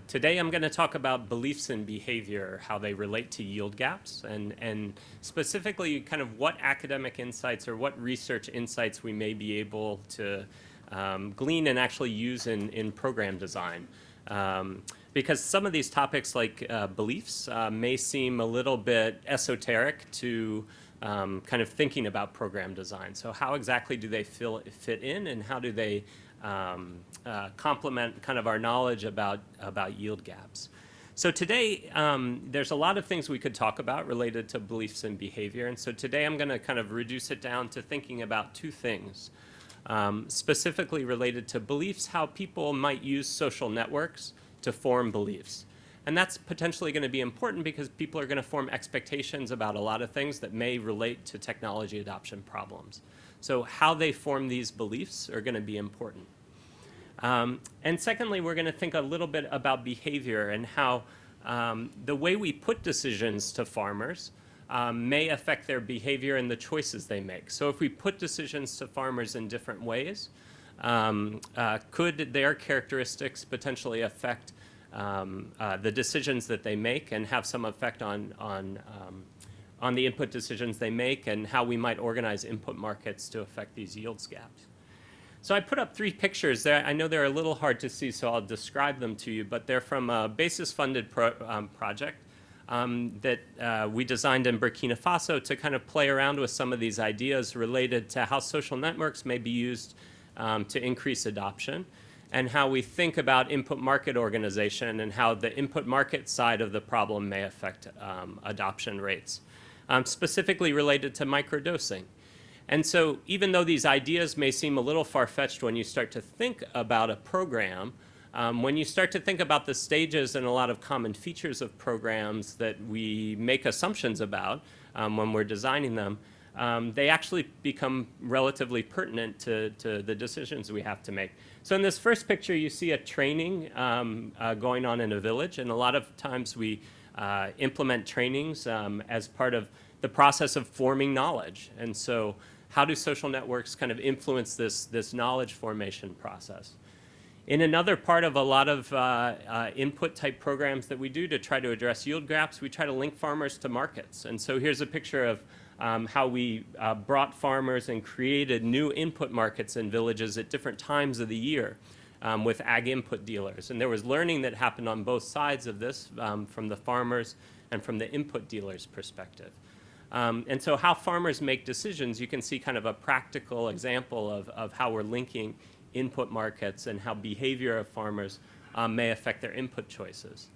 Today I'm going to talk about beliefs in behavior, how they relate to yield gaps, and specifically kind of what academic insights or what research insights we may be able to glean and actually use in program design. Because some of these topics like beliefs may seem a little bit esoteric to kind of thinking about program design. So how exactly do they fit in, and how do they complement kind of our knowledge about yield gaps? So today, there's a lot of things we could talk about related to beliefs and behavior. And so today I'm going to kind of reduce it down to thinking about two things, specifically related to beliefs, how people might use social networks to form beliefs. And that's potentially going to be important because people are going to form expectations about a lot of things that may relate to technology adoption problems. So how they form these beliefs are going to be important. And secondly, we're going to think a little bit about behavior and how the way we put decisions to farmers may affect their behavior and the choices they make. So if we put decisions to farmers in different ways, could their characteristics potentially affect the decisions that they make and have some effect on the input decisions they make, and how we might organize input markets to affect these yields gaps? So I put up three pictures there. I know they're a little hard to see, so I'll describe them to you, but they're from a basis-funded project that we designed in Burkina Faso to kind of play around with some of these ideas related to how social networks may be used to increase adoption, and how we think about input market organization and how the input market side of the problem may affect adoption rates, specifically related to microdosing. And so even though these ideas may seem a little far-fetched when you start to think about a program, when you start to think about the stages and a lot of common features of programs that we make assumptions about when we're designing them, they actually become relatively pertinent to the decisions we have to make. So in this first picture, you see a training going on in a village, and a lot of times we implement trainings as part of the process of forming knowledge. And so how do social networks kind of influence this knowledge formation process? In another part of a lot of input type programs that we do to try to address yield gaps, we try to link farmers to markets. And so here's a picture of how we brought farmers and created new input markets in villages at different times of the year with ag input dealers. And there was learning that happened on both sides of this, from the farmers and from the input dealers' perspective. And so how farmers make decisions, you can see kind of a practical example of how we're linking input markets and how behavior of farmers may affect their input choices.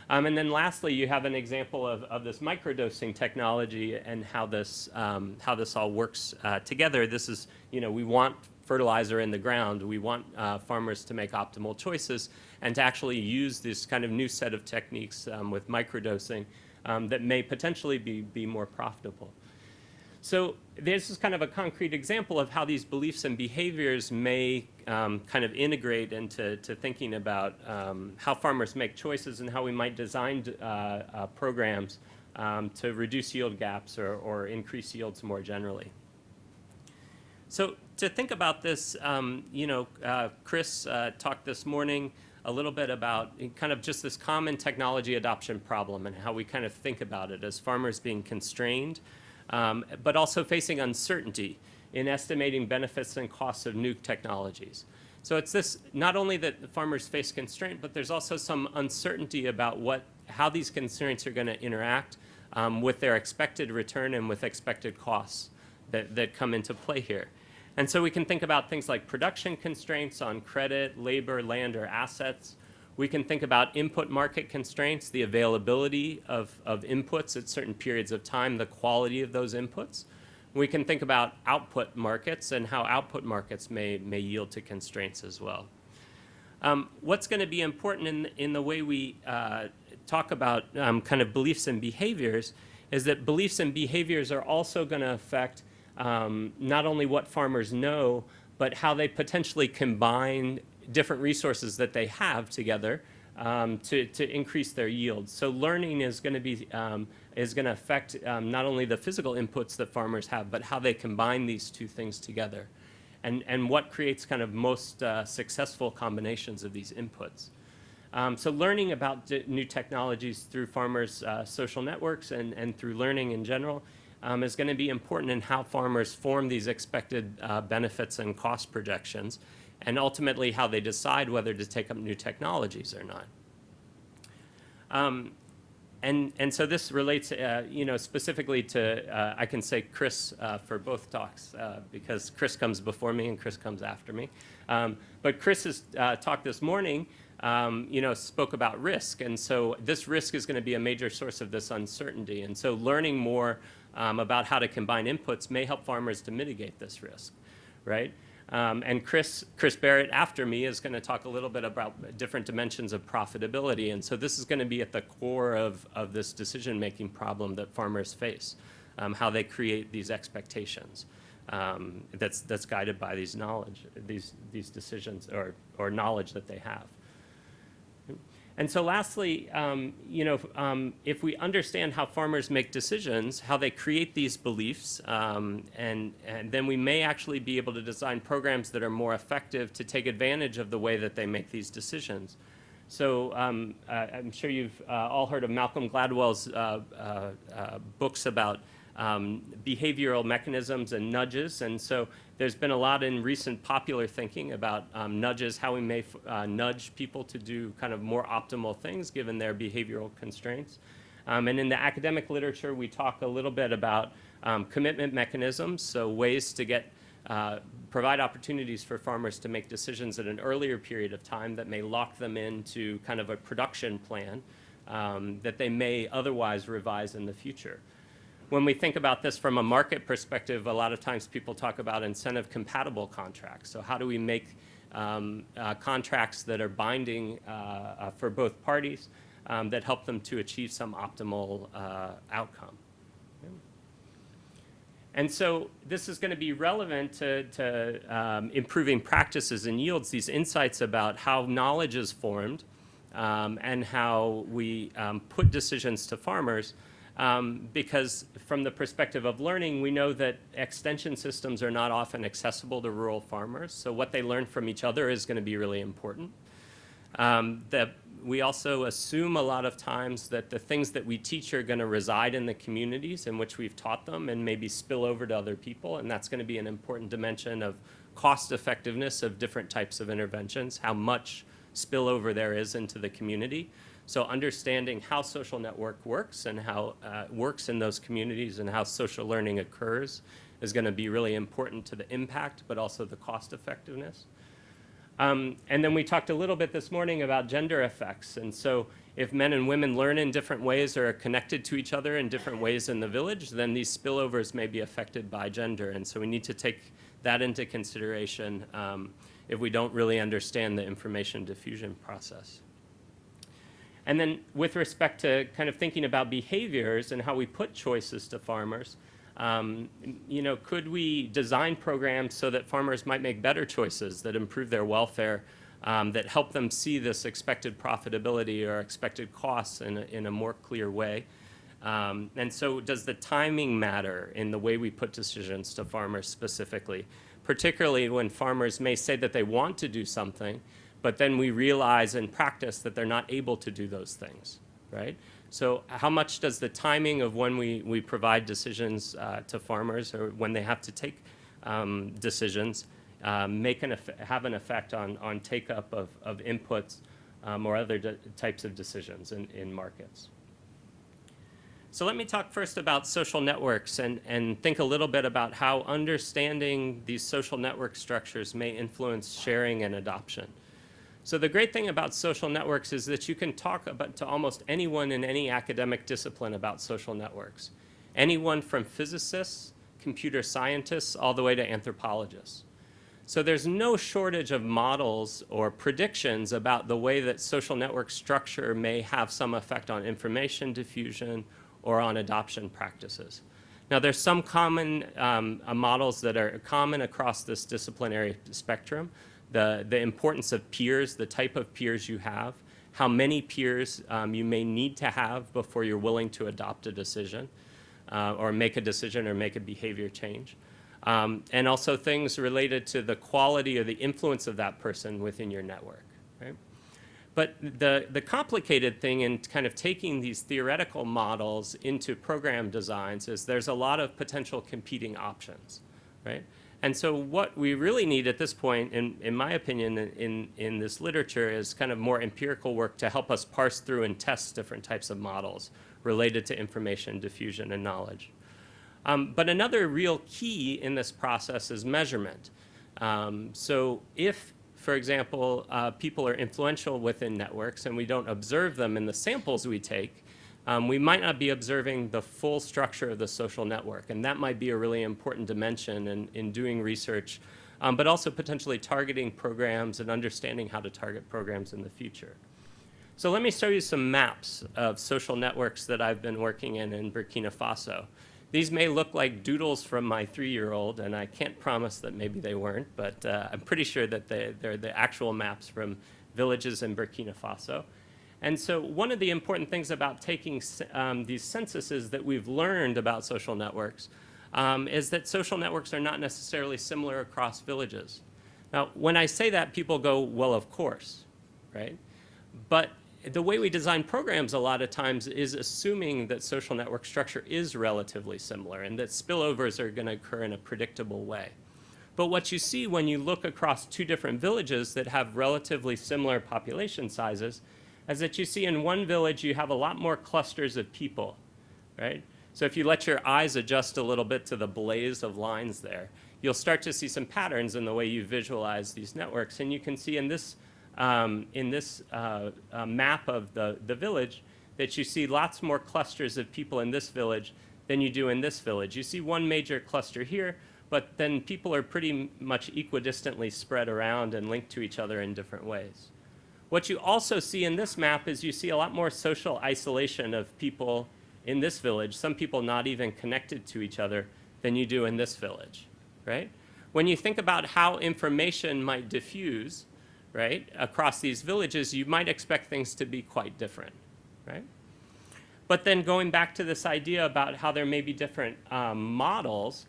And then lastly, you have an example of this microdosing technology and how this all works together. This is, we want fertilizer in the ground. We want farmers to make optimal choices and to actually use this kind of new set of techniques with microdosing that may potentially be more profitable. So this is kind of a concrete example of how these beliefs and behaviors may kind of integrate into thinking about how farmers make choices and how we might design programs to reduce yield gaps or increase yields more generally. So to think about this, Chris talked this morning a little bit about kind of just this common technology adoption problem and how we kind of think about it as farmers being constrained, but also facing uncertainty in estimating benefits and costs of new technologies. So it's this, not only that the farmers face constraint, but there's also some uncertainty about how these constraints are going to interact with their expected return and with expected costs that come into play here. And so we can think about things like production constraints on credit, labor, land, or assets. We can think about input market constraints, the availability of inputs at certain periods of time, the quality of those inputs. We can think about output markets and how output markets may yield to constraints as well. What's going to be important in the way we talk about kind of beliefs and behaviors is that beliefs and behaviors are also going to affect not only what farmers know, but how they potentially combine different resources that they have together to increase their yields. So learning is going to affect not only the physical inputs that farmers have, but how they combine these two things together, and what creates kind of most successful combinations of these inputs. So learning about new technologies through farmers' social networks and through learning in general is going to be important in how farmers form these expected benefits and cost projections, and ultimately how they decide whether to take up new technologies or not. And so this relates, specifically to, I can say Chris for both talks, because Chris comes before me and Chris comes after me. But Chris's talk this morning, spoke about risk. And so this risk is going to be a major source of this uncertainty. And so learning more about how to combine inputs may help farmers to mitigate this risk, right? And Chris Barrett after me is going to talk a little bit about different dimensions of profitability. And so this is going to be at the core of this decision-making problem that farmers face, how they create these expectations that's guided by these decisions or knowledge that they have. And so lastly, if we understand how farmers make decisions, how they create these beliefs, and then we may actually be able to design programs that are more effective to take advantage of the way that they make these decisions. So I'm sure you've all heard of Malcolm Gladwell's books about behavioral mechanisms and nudges. And so there's been a lot in recent popular thinking about nudges, how we may nudge people to do kind of more optimal things given their behavioral constraints. And in the academic literature, we talk a little bit about commitment mechanisms, so ways to provide opportunities for farmers to make decisions at an earlier period of time that may lock them into kind of a production plan that they may otherwise revise in the future. When we think about this from a market perspective, a lot of times people talk about incentive-compatible contracts. So how do we make contracts that are binding for both parties that help them to achieve some optimal outcome? And so this is going to be relevant to improving practices and yields, these insights about how knowledge is formed and how we put decisions to farmers. Because from the perspective of learning, we know that extension systems are not often accessible to rural farmers. So what they learn from each other is going to be really important. That we also assume a lot of times that the things that we teach are going to reside in the communities in which we've taught them and maybe spill over to other people. And that's going to be an important dimension of cost effectiveness of different types of interventions, how much spillover there is into the community. So understanding how social network works and how it works in those communities and how social learning occurs is going to be really important to the impact, but also the cost effectiveness. And then we talked a little bit this morning about gender effects. And so if men and women learn in different ways or are connected to each other in different ways in the village, then these spillovers may be affected by gender. And so we need to take that into consideration if we don't really understand the information diffusion process. And then with respect to kind of thinking about behaviors and how we put choices to farmers, could we design programs so that farmers might make better choices that improve their welfare, that help them see this expected profitability or expected costs in a more clear way? And so does the timing matter in the way we put decisions to farmers specifically, particularly when farmers may say that they want to do something, but then we realize in practice that they're not able to do those things, right? So how much does the timing of when we provide decisions to farmers or when they have to take decisions have an effect on take-up of inputs or other types of decisions in markets? So let me talk first about social networks and think a little bit about how understanding these social network structures may influence sharing and adoption. So the great thing about social networks is that you can talk to almost anyone in any academic discipline about social networks. Anyone from physicists, computer scientists, all the way to anthropologists. So there's no shortage of models or predictions about the way that social network structure may have some effect on information diffusion or on adoption practices. Now there's some common models that are common across this disciplinary spectrum. The importance of peers, the type of peers you have, how many peers you may need to have before you're willing to adopt a decision or make a decision or make a behavior change. And also things related to the quality or the influence of that person within your network, right? But the complicated thing in kind of taking these theoretical models into program designs is there's a lot of potential competing options, right? And so what we really need at this point, in my opinion, in this literature is kind of more empirical work to help us parse through and test different types of models related to information diffusion and knowledge. But another real key in this process is measurement. So if, for example, people are influential within networks and we don't observe them in the samples we take, we might not be observing the full structure of the social network. And that might be a really important dimension in doing research, but also potentially targeting programs and understanding how to target programs in the future. So let me show you some maps of social networks that I've been working in Burkina Faso. These may look like doodles from my 3-year-old, and I can't promise that maybe they weren't, but I'm pretty sure that they're the actual maps from villages in Burkina Faso. And so one of the important things about taking these censuses that we've learned about social networks is that social networks are not necessarily similar across villages. Now, when I say that, people go, well, of course, right? But the way we design programs a lot of times is assuming that social network structure is relatively similar and that spillovers are going to occur in a predictable way. But what you see when you look across two different villages that have relatively similar population sizes is that you see in one village you have a lot more clusters of people, right? So if you let your eyes adjust a little bit to the blaze of lines there, you'll start to see some patterns in the way you visualize these networks. And you can see in this map of the village that you see lots more clusters of people in this village than you do in this village. You see one major cluster here, but then people are pretty much equidistantly spread around and linked to each other in different ways. What you also see in this map is you see a lot more social isolation of people in this village, some people not even connected to each other, than you do in this village, right? When you think about how information might diffuse, right, across these villages, you might expect things to be quite different, right? But then going back to this idea about how there may be different models,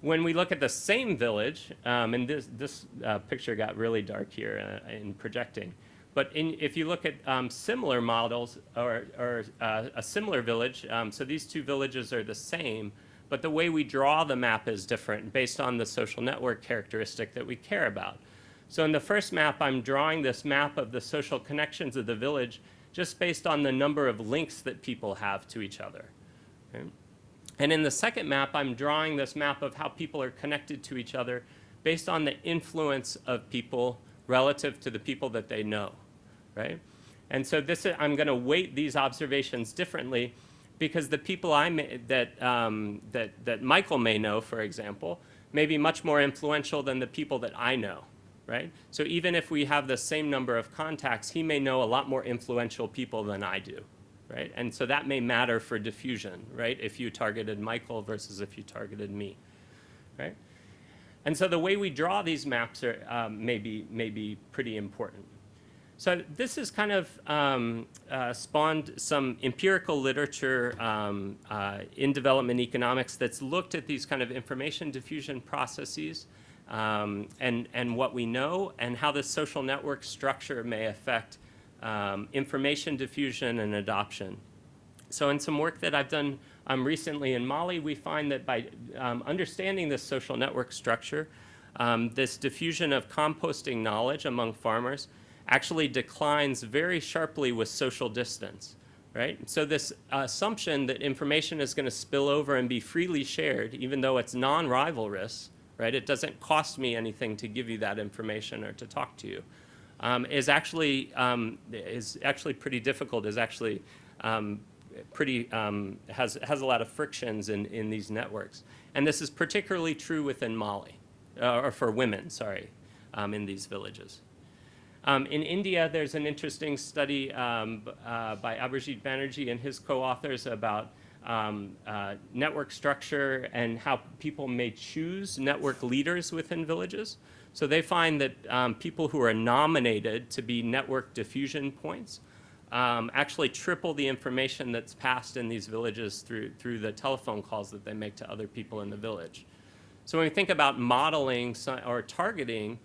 when we look at the same village, and this picture got really dark here in projecting, but if you look at similar models or a similar village, so these two villages are the same, but the way we draw the map is different based on the social network characteristic that we care about. So in the first map, I'm drawing this map of the social connections of the village just based on the number of links that people have to each other. Okay? And in the second map, I'm drawing this map of how people are connected to each other based on the influence of people relative to the people that they know, right? And so I'm going to weight these observations differently because the people that Michael may know, for example, may be much more influential than the people that I know. Right? So even if we have the same number of contacts, he may know a lot more influential people than I do, right? And so that may matter for diffusion, right? If you targeted Michael versus if you targeted me, right? And so the way we draw these maps are, may be pretty important. So this has kind of spawned some empirical literature in development economics that's looked at these kind of information diffusion processes and what we know and how this social network structure may affect information diffusion and adoption. So in some work that I've done recently in Mali, we find that by understanding this social network structure, this diffusion of composting knowledge among farmers actually declines very sharply with social distance, right? So this assumption that information is going to spill over and be freely shared, even though it's non-rivalrous, right? It doesn't cost me anything to give you that information or to talk to you, is actually pretty difficult, is actually has a lot of frictions in these networks. And this is particularly true within Mali, or for women, sorry, in these villages. In India, there's an interesting study by Abhijit Banerjee and his co-authors about network structure and how people may choose network leaders within villages. So they find that people who are nominated to be network diffusion points actually triple the information that's passed in these villages through the telephone calls that they make to other people in the village. So when we think about modeling or targeting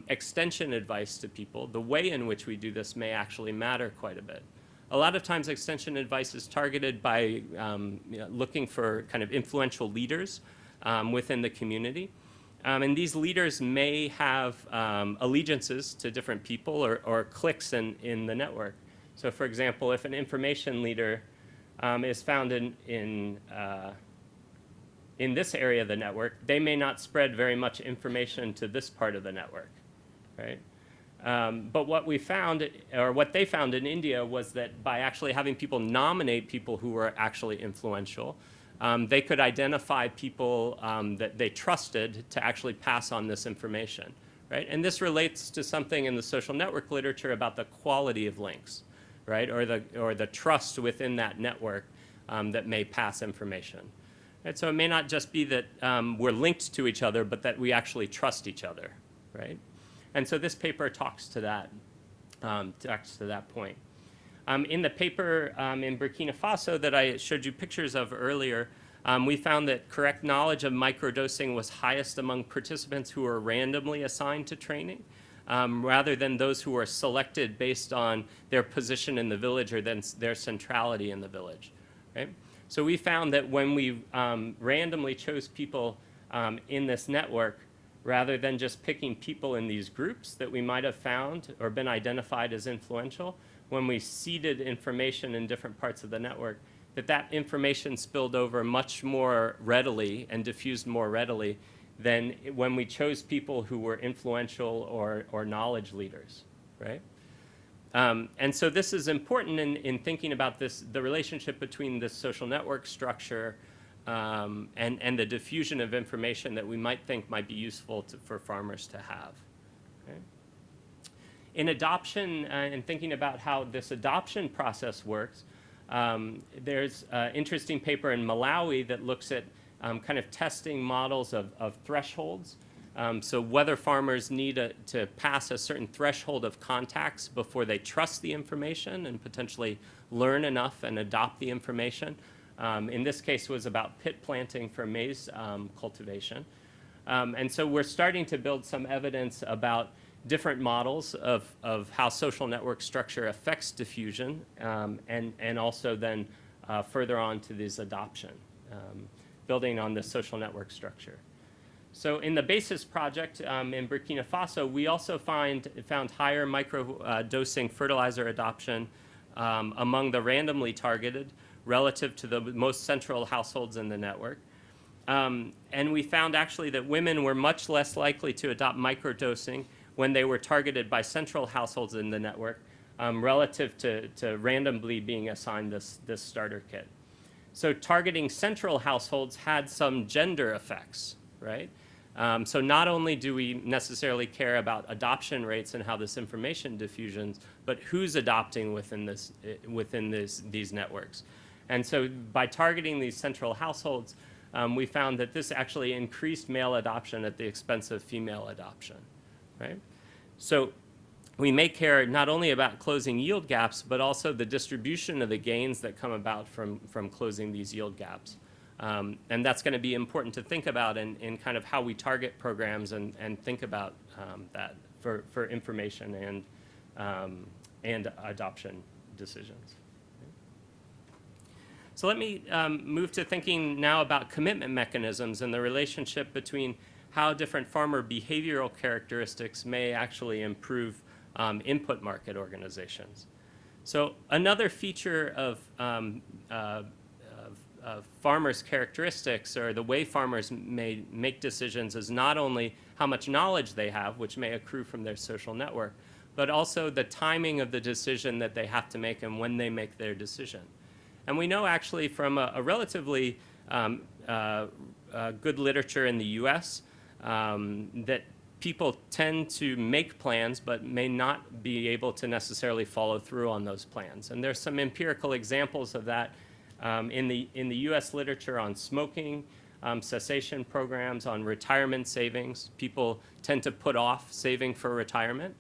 extension advice to people, the way in which we do this may actually matter quite a bit. A lot of times extension advice is targeted by looking for kind of influential leaders within the community. And these leaders may have allegiances to different people or cliques in the network. So for example, if an information leader is found in this area of the network, they may not spread very much information to this part of the network, right? But what we found, or what they found in India, was that by actually having people nominate people who were actually influential, they could identify people that they trusted to actually pass on this information, right? And this relates to something in the social network literature about the quality of links, right? Or the trust within that network that may pass information. Right? So it may not just be that we're linked to each other, but that we actually trust each other, right? And so this paper talks to that point. In the paper in Burkina Faso that I showed you pictures of earlier, we found that correct knowledge of microdosing was highest among participants who were randomly assigned to training, rather than those who were selected based on their position in the village or then their centrality in the village, right? So we found that when we randomly chose people in this network, rather than just picking people in these groups that we might have found or been identified as influential, when we seeded information in different parts of the network, that information spilled over much more readily and diffused more readily than when we chose people who were influential or knowledge leaders, right? And so this is important in thinking about the relationship between this social network structure and the diffusion of information that we might think might be useful for farmers to have. Okay? In adoption and thinking about how this adoption process works, there's an interesting paper in Malawi that looks at kind of testing models of thresholds. So whether farmers need to pass a certain threshold of contacts before they trust the information and potentially learn enough and adopt the information. In this case, was about pit planting for maize cultivation. And so we're starting to build some evidence about different models of how social network structure affects diffusion and also then further on to this adoption, building on the social network structure. So in the BASIS project in Burkina Faso, we also found higher microdosing fertilizer adoption among the randomly targeted relative to the most central households in the network. And we found actually that women were much less likely to adopt microdosing when they were targeted by central households in the network relative to randomly being assigned this starter kit. So targeting central households had some gender effects, right? So not only do we necessarily care about adoption rates and how this information diffusions, but who's adopting within these networks. And so by targeting these central households, we found that this actually increased male adoption at the expense of female adoption, right? So we may care not only about closing yield gaps, but also the distribution of the gains that come about from closing these yield gaps. And that's going to be important to think about in kind of how we target programs and think about that for information and adoption decisions. So let me move to thinking now about commitment mechanisms and the relationship between how different farmer behavioral characteristics may actually improve input market organizations. So another feature of farmers' characteristics or the way farmers may make decisions is not only how much knowledge they have, which may accrue from their social network, but also the timing of the decision that they have to make and when they make their decision. And we know actually from a relatively good literature in the US that people tend to make plans but may not be able to necessarily follow through on those plans. And there's some empirical examples of that in the US literature on smoking, cessation programs, on retirement savings. People tend to put off saving for retirement.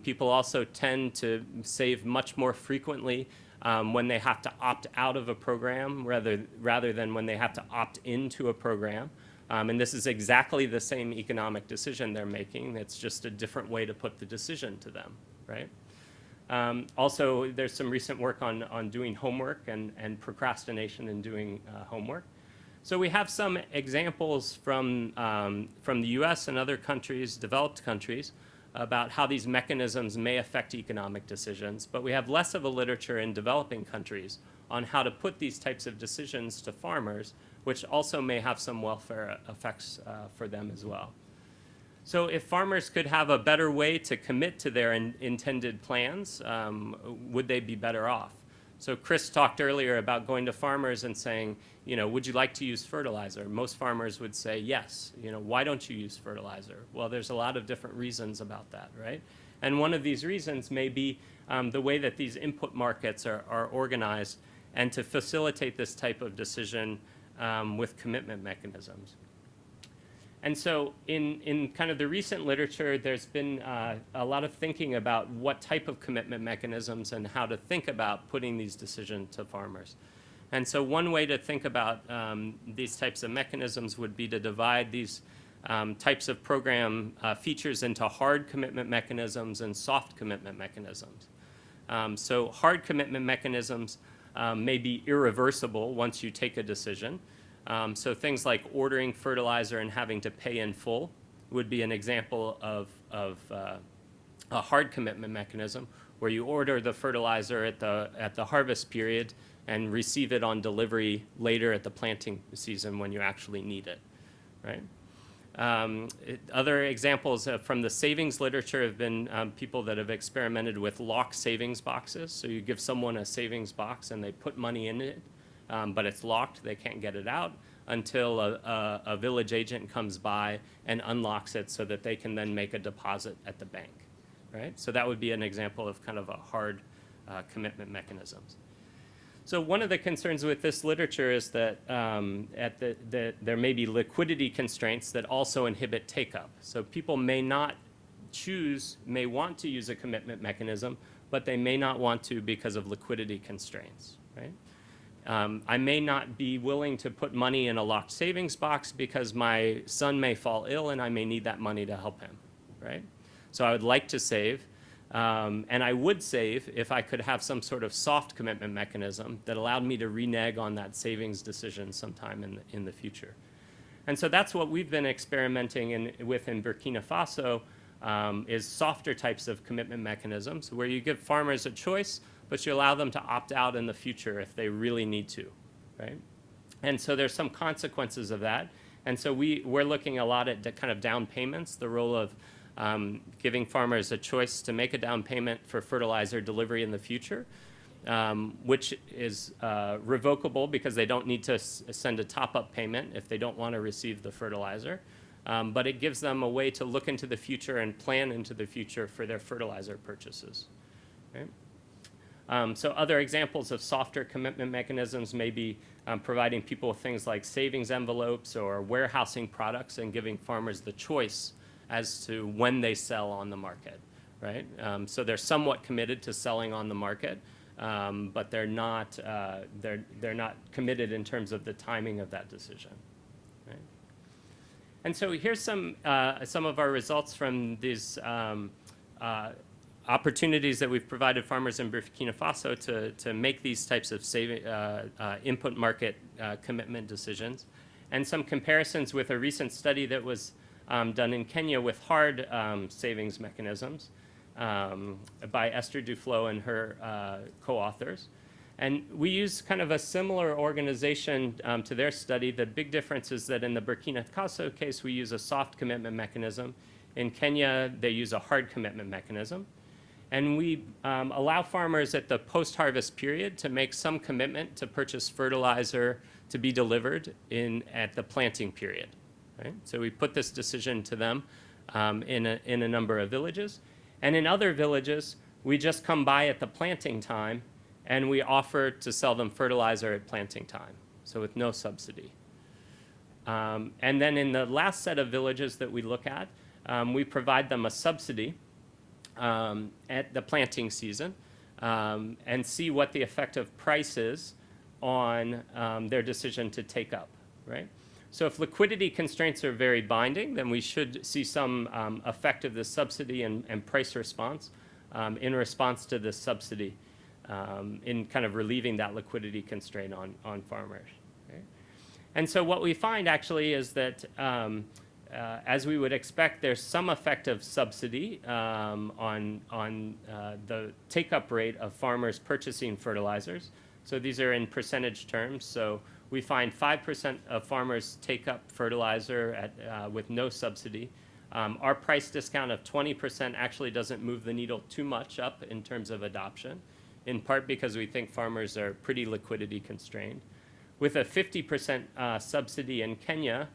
People also tend to save much more frequently when they have to opt out of a program rather than when they have to opt into a program. And this is exactly the same economic decision they're making. It's just a different way to put the decision to them, right? Also, there's some recent work on doing homework and procrastination in doing homework. So we have some examples from the US and other countries, developed countries, about how these mechanisms may affect economic decisions, but we have less of a literature in developing countries on how to put these types of decisions to farmers, which also may have some welfare effects for them as well. So if farmers could have a better way to commit to their intended plans, would they be better off? So Chris talked earlier about going to farmers and saying, would you like to use fertilizer? Most farmers would say yes. Why don't you use fertilizer? Well, there's a lot of different reasons about that, right? And one of these reasons may be the way that these input markets are organized, and to facilitate this type of decision with commitment mechanisms. And so in kind of the recent literature, there's been a lot of thinking about what type of commitment mechanisms and how to think about putting these decisions to farmers. And so one way to think about these types of mechanisms would be to divide these types of program features into hard commitment mechanisms and soft commitment mechanisms. So hard commitment mechanisms may be irreversible once you take a decision. So things like ordering fertilizer and having to pay in full would be an example of a hard commitment mechanism, where you order the fertilizer at the harvest period and receive it on delivery later at the planting season when you actually need it, right? Other examples from the savings literature have been people that have experimented with locked savings boxes. So you give someone a savings box and they put money in it, but it's locked. They can't get it out until a village agent comes by and unlocks it so that they can then make a deposit at the bank, right? So that would be an example of kind of a hard commitment mechanisms. So one of the concerns with this literature is that there may be liquidity constraints that also inhibit take-up. So people may want to use a commitment mechanism, but they may not want to because of liquidity constraints, right? I may not be willing to put money in a locked savings box because my son may fall ill and I may need that money to help him, right? So I would like to save. And I would save if I could have some sort of soft commitment mechanism that allowed me to renege on that savings decision sometime in the future. And so that's what we've been experimenting with in Burkina Faso, is softer types of commitment mechanisms where you give farmers a choice, but you allow them to opt out in the future if they really need to, right? And so there's some consequences of that. And so we're looking a lot at the kind of down payments, the role of giving farmers a choice to make a down payment for fertilizer delivery in the future, which is revocable because they don't need to send a top-up payment if they don't want to receive the fertilizer. But it gives them a way to look into the future and plan into the future for their fertilizer purchases. Right? So other examples of softer commitment mechanisms may be providing people with things like savings envelopes or warehousing products and giving farmers the choice as to when they sell on the market, right? So they're somewhat committed to selling on the market, but they're not committed in terms of the timing of that decision, right? And so here's some of our results from these opportunities that we've provided farmers in Burkina Faso to make these types of input market commitment decisions, and some comparisons with a recent study that was done in Kenya with hard savings mechanisms by Esther Duflo and her co-authors. And we use kind of a similar organization to their study. The big difference is that in the Burkina Faso case, we use a soft commitment mechanism. In Kenya, they use a hard commitment mechanism. And we allow farmers at the post-harvest period to make some commitment to purchase fertilizer to be delivered at the planting period. Right? So we put this decision to them in a number of villages. And in other villages, we just come by at the planting time and we offer to sell them fertilizer at planting time, so with no subsidy. And then in the last set of villages that we look at, we provide them a subsidy at the planting season and see what the effect of price is on their decision to take up, right? So if liquidity constraints are very binding, then we should see some effect of the subsidy and price response in response to this subsidy in kind of relieving that liquidity constraint on farmers. Okay? And so what we find actually is that as we would expect, there's some effect of subsidy on the take-up rate of farmers purchasing fertilizers. So these are in percentage terms. So we find 5% of farmers take up fertilizer with no subsidy. Our price discount of 20% actually doesn't move the needle too much up in terms of adoption, in part because we think farmers are pretty liquidity constrained. With a 50% subsidy in Kenya,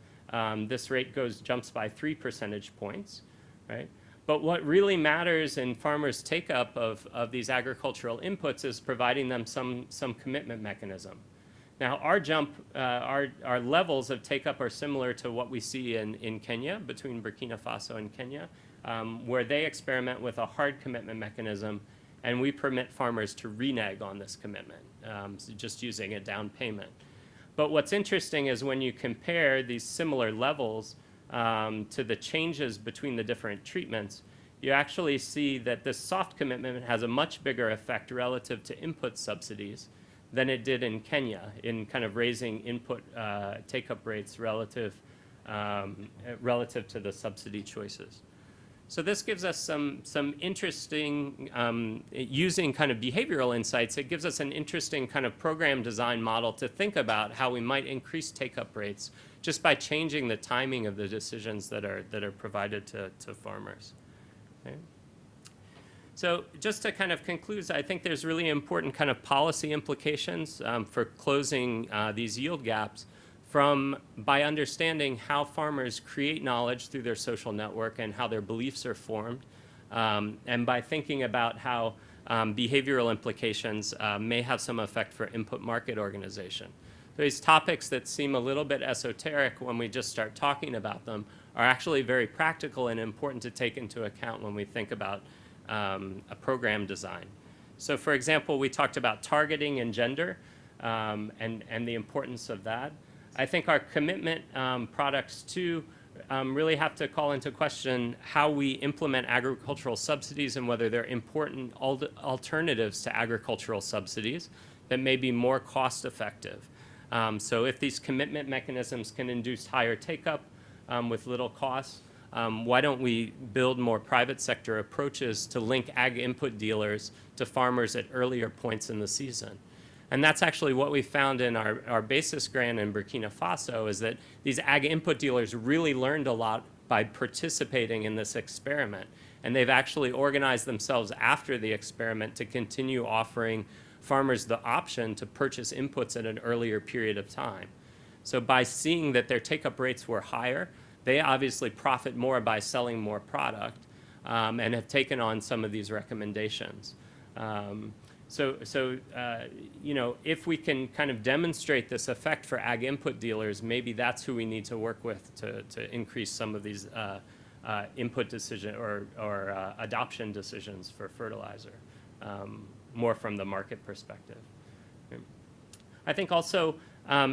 this rate jumps by 3 percentage points, right? But what really matters in farmers' take-up of these agricultural inputs is providing them some commitment mechanism. Now, our levels of take-up are similar to what we see in Kenya, between Burkina Faso and Kenya, where they experiment with a hard commitment mechanism, and we permit farmers to renege on this commitment, so just using a down payment. But what's interesting is when you compare these similar levels to the changes between the different treatments, you actually see that this soft commitment has a much bigger effect relative to input subsidies than it did in Kenya in kind of raising input take-up rates relative to the subsidy choices. So this gives us some interesting, using kind of behavioral insights, it gives us an interesting kind of program design model to think about how we might increase take-up rates just by changing the timing of the decisions that are provided to farmers. Okay. So just to kind of conclude, I think there's really important kind of policy implications for closing these yield gaps by understanding how farmers create knowledge through their social network and how their beliefs are formed, and by thinking about how behavioral implications may have some effect for input market organization. So these topics that seem a little bit esoteric when we just start talking about them are actually very practical and important to take into account when we think about a program design. So for example, we talked about targeting and gender and the importance of that. I think our commitment products too really have to call into question how we implement agricultural subsidies and whether they're important alternatives to agricultural subsidies that may be more cost effective. So if these commitment mechanisms can induce higher take-up with little cost, why don't we build more private sector approaches to link ag input dealers to farmers at earlier points in the season? And that's actually what we found in our basis grant in Burkina Faso, is that these ag input dealers really learned a lot by participating in this experiment. And they've actually organized themselves after the experiment to continue offering farmers the option to purchase inputs at an earlier period of time. So by seeing that their take-up rates were higher, they obviously profit more by selling more product and have taken on some of these recommendations. You know, if we can kind of demonstrate this effect for ag input dealers, maybe that's who we need to work with to increase some of these input decision or adoption decisions for fertilizer, more from the market perspective. I think also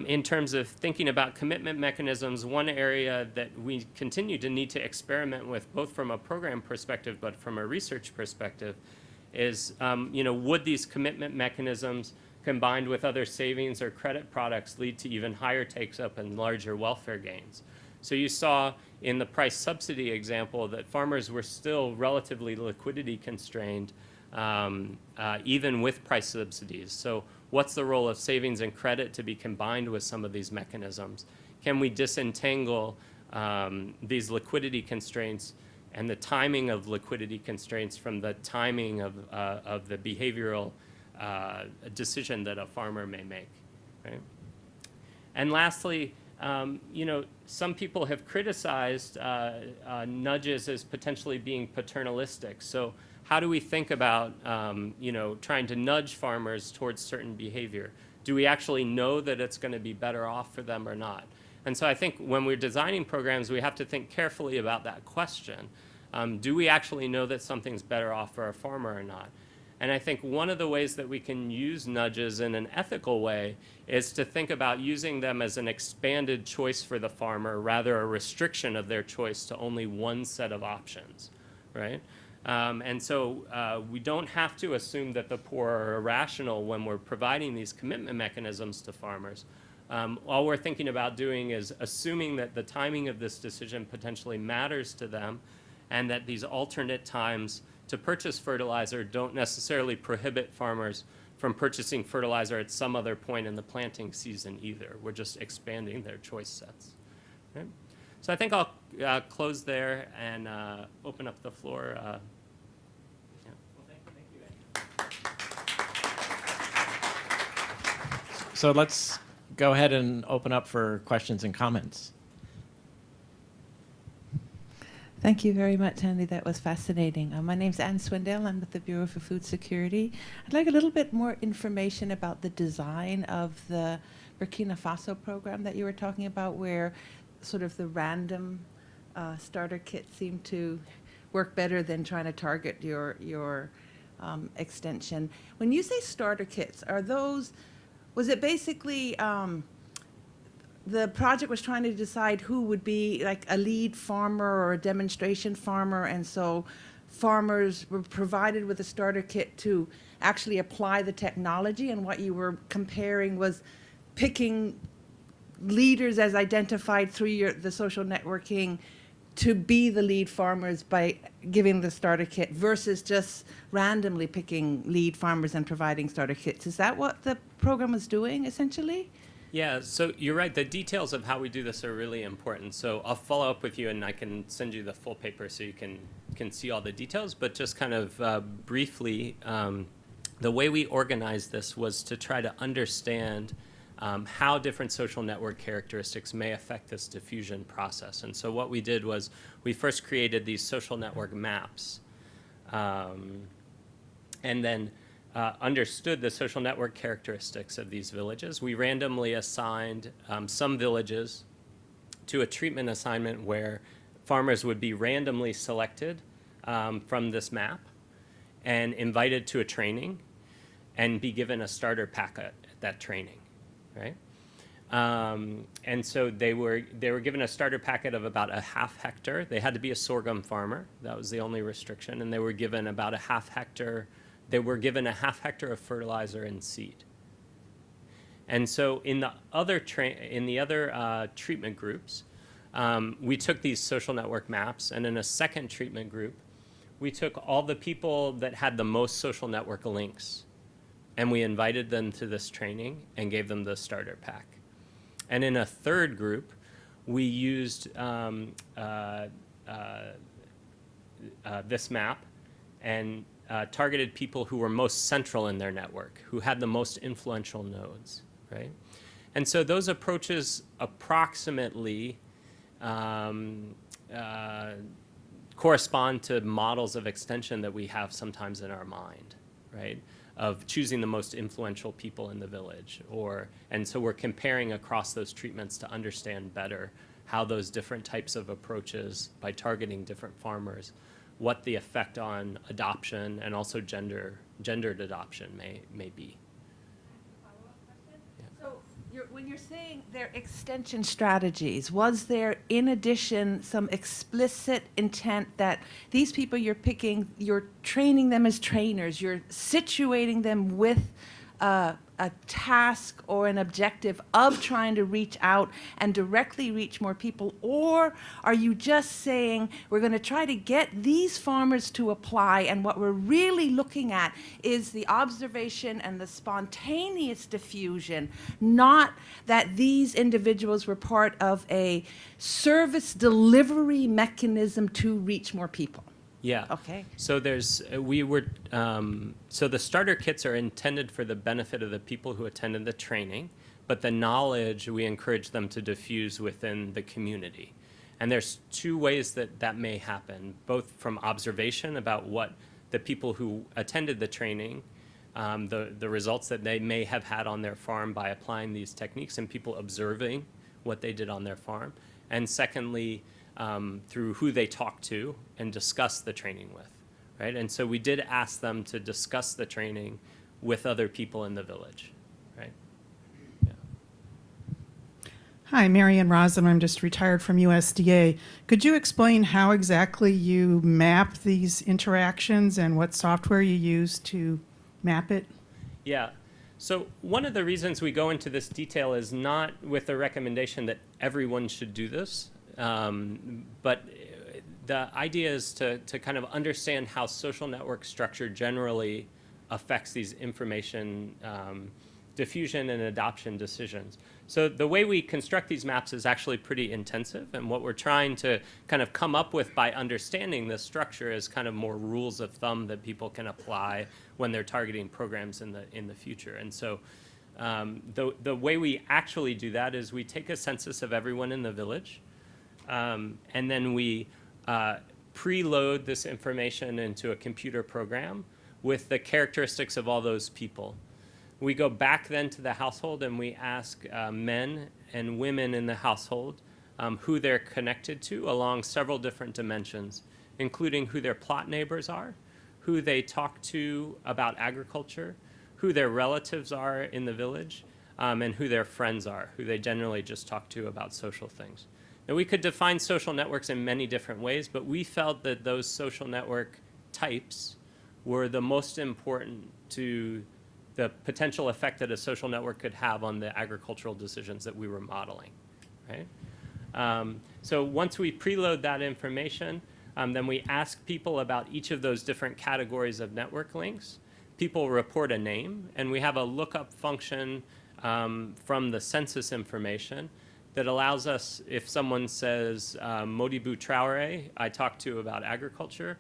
in terms of thinking about commitment mechanisms, one area that we continue to need to experiment with, both from a program perspective but from a research perspective, is, you know, would these commitment mechanisms combined with other savings or credit products lead to even higher takes-up and larger welfare gains? So you saw in the price subsidy example that farmers were still relatively liquidity constrained even with price subsidies. So what's the role of savings and credit to be combined with some of these mechanisms? Can we disentangle these liquidity constraints and the timing of liquidity constraints from the timing of the behavioral decision that a farmer may make, right? And lastly, you know, some people have criticized nudges as potentially being paternalistic. So how do we think about, you know, trying to nudge farmers towards certain behavior? Do we actually know that it's going to be better off for them or not? And so I think when we're designing programs, we have to think carefully about that question. Do we actually know that something's better off for a farmer or not? And I think one of the ways that we can use nudges in an ethical way is to think about using them as an expanded choice for the farmer, rather a restriction of their choice to only one set of options, right? And so we don't have to assume that the poor are irrational when we're providing these commitment mechanisms to farmers. All we're thinking about doing is assuming that the timing of this decision potentially matters to them, and that these alternate times to purchase fertilizer don't necessarily prohibit farmers from purchasing fertilizer at some other point in the planting season either. We're just expanding their choice sets. Okay? So I think I'll close there and open up the floor. Yeah. Well, thank you. So let's go ahead and open up for questions and comments. Thank you very much, Andy. That was fascinating. My name's Anne Swindell. I'm with the Bureau for Food Security. I'd like a little bit more information about the design of the Burkina Faso program that you were talking about, where sort of the random starter kit seemed to work better than trying to target your extension. When you say starter kits, was it basically the project was trying to decide who would be like a lead farmer or a demonstration farmer, and so farmers were provided with a starter kit to actually apply the technology, and what you were comparing was picking leaders as identified through the social networking to be the lead farmers by giving the starter kit versus just randomly picking lead farmers and providing starter kits. Is that what the program was doing essentially? Yeah, so you're right. The details of how we do this are really important. So I'll follow up with you, and I can send you the full paper so you can see all the details. But just kind of briefly, the way we organized this was to try to understand how different social network characteristics may affect this diffusion process. And so what we did was we first created these social network maps, and then understood the social network characteristics of these villages. We randomly assigned some villages to a treatment assignment where farmers would be randomly selected from this map and invited to a training and be given a starter packet at that training, right? And so they were given a starter packet of about a half hectare. They had to be a sorghum farmer. That was the only restriction. And they were given about a half hectare. They were given a half hectare of fertilizer and seed. And so in the other treatment groups, we took these social network maps, and in a second treatment group, we took all the people that had the most social network links, and we invited them to this training and gave them the starter pack. And in a third group, we used this map and targeted people who were most central in their network, who had the most influential nodes, right? And so those approaches approximately correspond to models of extension that we have sometimes in our mind, right? Of choosing the most influential people in the village, and so we're comparing across those treatments to understand better how those different types of approaches, by targeting different farmers, what the effect on adoption and also gendered adoption may be. So when you're saying their extension strategies, was there in addition some explicit intent that these people you're picking, you're training them as trainers, you're situating them with a task or an objective of trying to reach out and directly reach more people? Or are you just saying we're going to try to get these farmers to apply, and what we're really looking at is the observation and the spontaneous diffusion, not that these individuals were part of a service delivery mechanism to reach more people? Yeah. Okay. So so the starter kits are intended for the benefit of the people who attended the training, but the knowledge we encourage them to diffuse within the community. And there's two ways that may happen, both from observation about what the people who attended the training, the results that they may have had on their farm by applying these techniques, and people observing what they did on their farm. And secondly, through who they talk to and discuss the training with, right? And so we did ask them to discuss the training with other people in the village, right? Yeah. Hi, Marian Rosen. I'm just retired from USDA. Could you explain how exactly you map these interactions and what software you use to map it? Yeah. So one of the reasons we go into this detail is not with the recommendation that everyone should do this, but the idea is to kind of understand how social network structure generally affects these information diffusion and adoption decisions. So the way we construct these maps is actually pretty intensive, and what we're trying to kind of come up with by understanding this structure is kind of more rules of thumb that people can apply when they're targeting programs in the future. And so the way we actually do that is we take a census of everyone in the village, and then we preload this information into a computer program with the characteristics of all those people. We go back then to the household and we ask men and women in the household who they're connected to along several different dimensions, including who their plot neighbors are, who they talk to about agriculture, who their relatives are in the village, and who their friends are, who they generally just talk to about social things. Now, we could define social networks in many different ways, but we felt that those social network types were the most important to the potential effect that a social network could have on the agricultural decisions that we were modeling, right? So once we preload that information, then we ask people about each of those different categories of network links. People report a name, and we have a lookup function from the census information that allows us, if someone says Modibu Traore, I talked to about agriculture,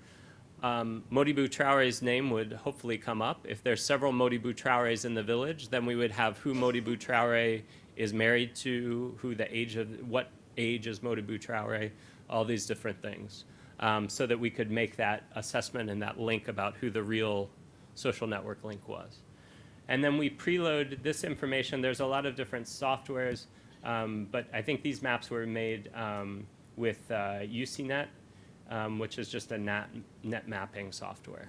Modibu Traore's name would hopefully come up. If there's several Modibu Traores in the village, then we would have who Modibu Traore is married to, who the age of, what age is Modibu Traore, all these different things, so that we could make that assessment and that link about who the real social network link was. And then we preload this information. There's a lot of different softwares, but I think these maps were made with UCNet, which is just a net mapping software,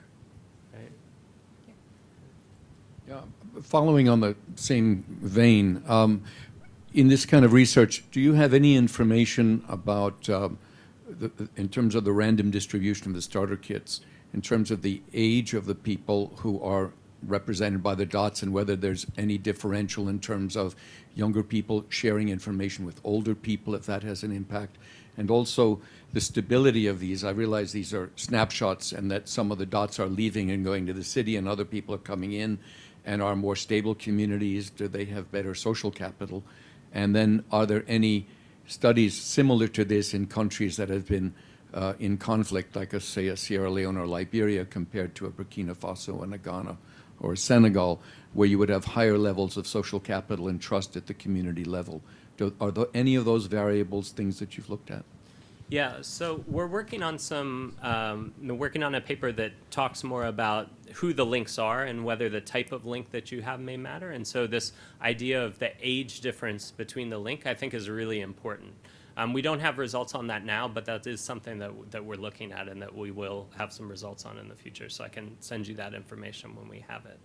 right? Yeah, following on the same vein, in this kind of research, do you have any information about, in terms of the random distribution of the starter kits, in terms of the age of the people who are represented by the dots, and whether there's any differential in terms of younger people sharing information with older people, if that has an impact? And also the stability of these. I realize these are snapshots and that some of the dots are leaving and going to the city and other people are coming in, and are more stable communities. Do they have better social capital? And then are there any studies similar to this in countries that have been in conflict, like say a Sierra Leone or Liberia, compared to a Burkina Faso and a Ghana or a Senegal, where you would have higher levels of social capital and trust at the community level? Are there any of those variables things that you've looked at? Yeah, so we're working on working on a paper that talks more about who the links are and whether the type of link that you have may matter. And so this idea of the age difference between the link, I think, is really important. We don't have results on that now, but that is something that we're looking at and that we will have some results on in the future. So I can send you that information when we have it.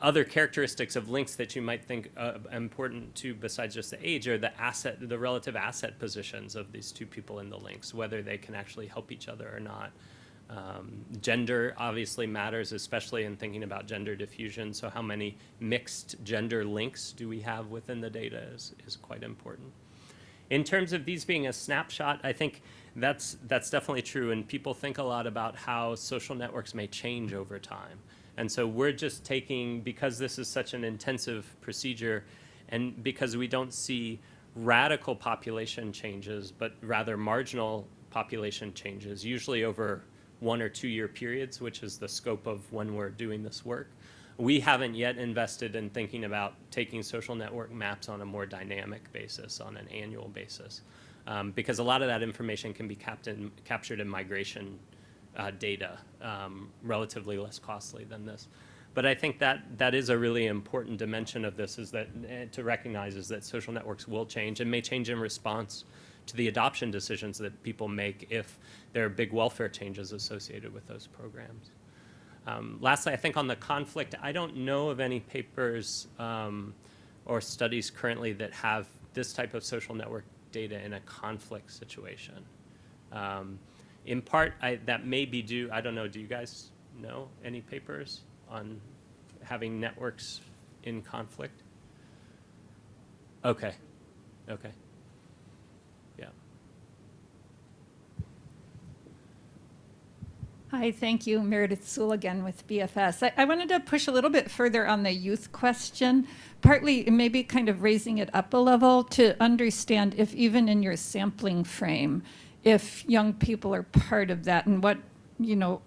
Other characteristics of links that you might think important to, besides just the age, are the relative asset positions of these two people in the links, whether they can actually help each other or not. Gender obviously matters, especially in thinking about gender diffusion. So how many mixed gender links do we have within the data is quite important. In terms of these being a snapshot, I think that's definitely true. And people think a lot about how social networks may change over time. And so we're just taking, because this is such an intensive procedure, and because we don't see radical population changes, but rather marginal population changes, usually over 1 or 2 year periods, which is the scope of when we're doing this work. We haven't yet invested in thinking about taking social network maps on a more dynamic basis, on an annual basis, because a lot of that information can be captured in migration data, relatively less costly than this. But I think that is a really important dimension of this, is that to recognize is that social networks will change and may change in response to the adoption decisions that people make if there are big welfare changes associated with those programs. Lastly, I think on the conflict, I don't know of any papers or studies currently that have this type of social network data in a conflict situation. In part, that may be due, I don't know, do you guys know any papers on having networks in conflict? Okay, okay, yeah. Hi, thank you. Meredith Sewell again with BFS. I wanted to push a little bit further on the youth question, partly maybe kind of raising it up a level to understand if even in your sampling frame, if young people are part of that and what, you know,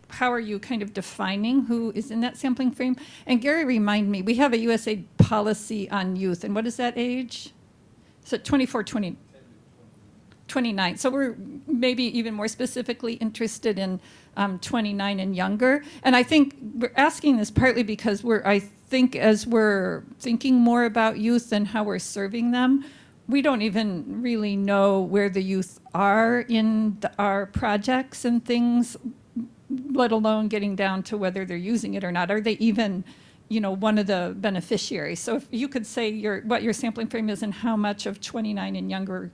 how are you kind of defining who is in that sampling frame? And Gary, remind me, we have a USAID policy on youth, and what is that age? So 24, 20. 29. So we're maybe even more specifically interested in 29 and younger. And I think we're asking this partly because I think as we're thinking more about youth and how we're serving them, we don't even really know where the youth are in our projects and things, let alone getting down to whether they're using it or not. Are they even, you know, one of the beneficiaries? So if you could say what your sampling frame is and how much of 29 and younger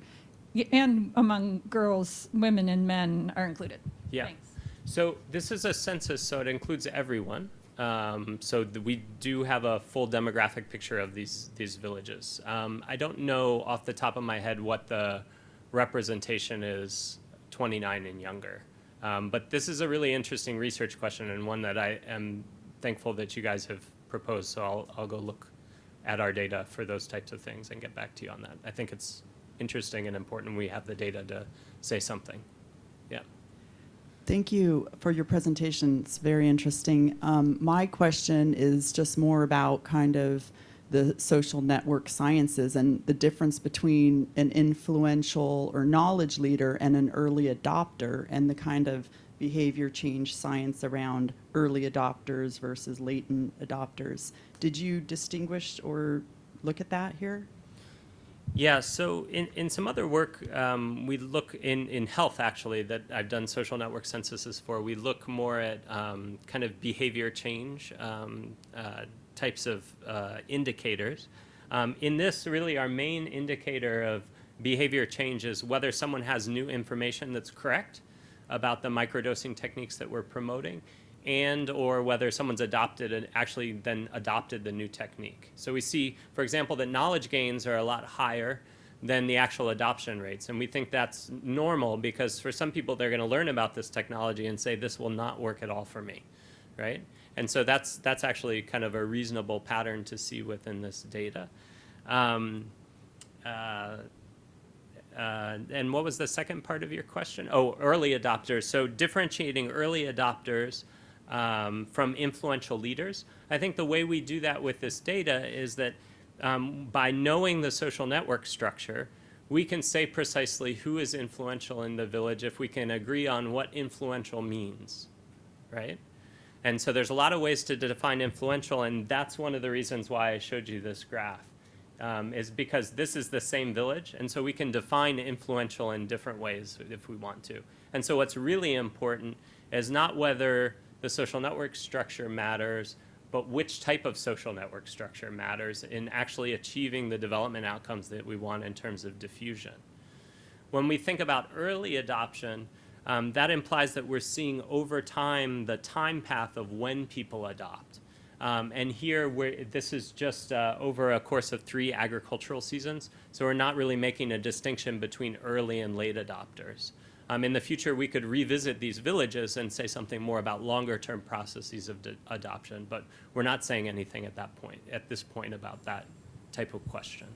and among girls, women, and men are included. Yeah. Thanks. So this is a census, so it includes everyone. We do have a full demographic picture of these villages. I don't know off the top of my head what the representation is 29 and younger. But this is a really interesting research question and one that I am thankful that you guys have proposed. So I'll go look at our data for those types of things and get back to you on that. I think it's interesting and important we have the data to say something. Yeah. Thank you for your presentation. It's very interesting. My question is just more about kind of the social network sciences and the difference between an influential or knowledge leader and an early adopter and the kind of behavior change science around early adopters versus latent adopters. Did you distinguish or look at that here? Yeah, so in some other work, we look in health, actually, that I've done social network censuses for. We look more at kind of behavior change types of indicators. In this, really, our main indicator of behavior change is whether someone has new information that's correct about the microdosing techniques that we're promoting, and or whether someone's adopted and actually then adopted the new technique. So we see, for example, that knowledge gains are a lot higher than the actual adoption rates. And we think that's normal because for some people, they're going to learn about this technology and say, this will not work at all for me, right? And so that's actually kind of a reasonable pattern to see within this data. And what was the second part of your question? Oh, early adopters. So differentiating early adopters from influential leaders. I think the way we do that with this data is that by knowing the social network structure, we can say precisely who is influential in the village if we can agree on what influential means, right? And so there's a lot of ways to define influential, and that's one of the reasons why I showed you this graph, is because this is the same village, and so we can define influential in different ways if we want to. And so what's really important is not whether the social network structure matters, but which type of social network structure matters in actually achieving the development outcomes that we want in terms of diffusion. When we think about early adoption, that implies that we're seeing over time the time path of when people adopt. And here, this is just over a course of 3 agricultural seasons, so we're not really making a distinction between early and late adopters. In the future, we could revisit these villages and say something more about longer-term processes of adoption, but we're not saying anything at this point about that type of question.